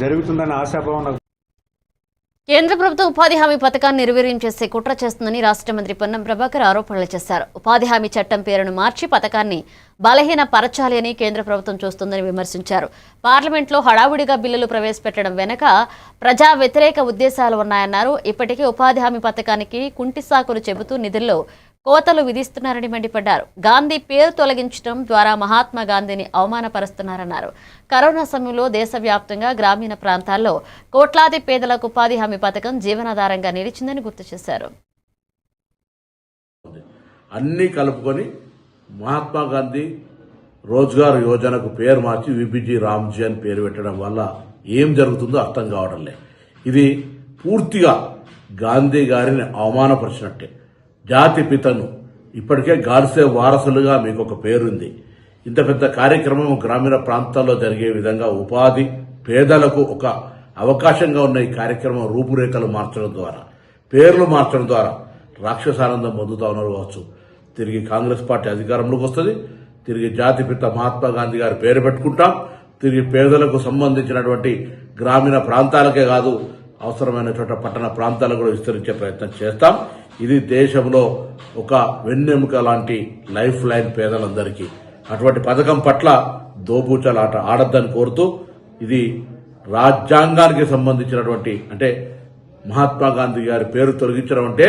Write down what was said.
జరుగుతుందన్న ఆశాభావం. కేంద్ర ప్రభుత్వం ఉపాధి హామీ పథకాన్ని నిర్వీర్యం చేసే కుట్ర చేస్తుందని రాష్ట్ర మంత్రి పొన్నం ప్రభాకర్ ఆరోపణలు చేశారు. ఉపాధి హామీ చట్టం పేరును మార్చి పథకాన్ని బలహీనపరచాలి అని కేంద్ర ప్రభుత్వం చూస్తుందని విమర్శించారు. పార్లమెంట్లో హడావుడిగా బిల్లులు ప్రవేశపెట్టడం వెనుక ప్రజా వ్యతిరేక ఉద్దేశాలు ఉన్నాయన్నారు. ఇప్పటికే ఉపాధి హామీ పథకానికి కుంటి సాకులు చెబుతూ నిధుల్లో కోతలు విధిస్తున్నారని మండిపడ్డారు. గాంధీ పేరు తొలగించడం ద్వారా మహాత్మా గాంధీని అవమానపరుస్తున్నారన్నారు. కరోనా సమయంలో దేశవ్యాప్తంగా గ్రామీణ ప్రాంతాల్లో కోట్లాది పేదలకు ఉపాధి హామీ పథకం జీవనాధారంగా నిలిచిందని గుర్తు చేశారు. అన్ని కలుపుకొని మహాత్మా గాంధీ రోజ్గార్ యోజనకు పేరు మార్చి విబిజీ రామ్జీ అని పేరు పెట్టడం వల్ల ఏం జరుగుతుందో అర్థం కావడం లేదు. ఇది పూర్తిగా గాంధీ గారిని అవమానపరిచినట్టే. జాతి పితను ఇప్పటికే గాడ్సే వారసులుగా మీకు ఒక పేరుంది. ఇంత పెద్ద కార్యక్రమం గ్రామీణ ప్రాంతాల్లో జరిగే విధంగా ఉపాధి పేదలకు ఒక అవకాశంగా ఉన్న ఈ కార్యక్రమం రూపురేఖలు మార్చడం ద్వారా, పేర్లు మార్చడం ద్వారా రాక్షసానందం పొందుతా ఉన్నారు కావచ్చు. తిరిగి కాంగ్రెస్ పార్టీ అధికారంలోకి వస్తుంది. తిరిగి జాతిపిత మహాత్మా గాంధీ గారి పేరు పెట్టుకుంటాం. తిరిగి పేదలకు సంబంధించినటువంటి గ్రామీణ ప్రాంతాలకే కాదు, అవసరమైన చోట పట్టణ ప్రాంతాలకు కూడా విస్తరించే ప్రయత్నం చేస్తాం. ఇది దేశంలో ఒక వెన్నెముక లాంటి లైఫ్ లైన్ పేదలందరికీ. అటువంటి పథకం పట్ల దోబూచలాట ఆడద్దని కోరుతూ, ఇది రాజ్యాంగానికి సంబంధించినటువంటి, అంటే మహాత్మా గాంధీ గారి పేరు తొలగించడం అంటే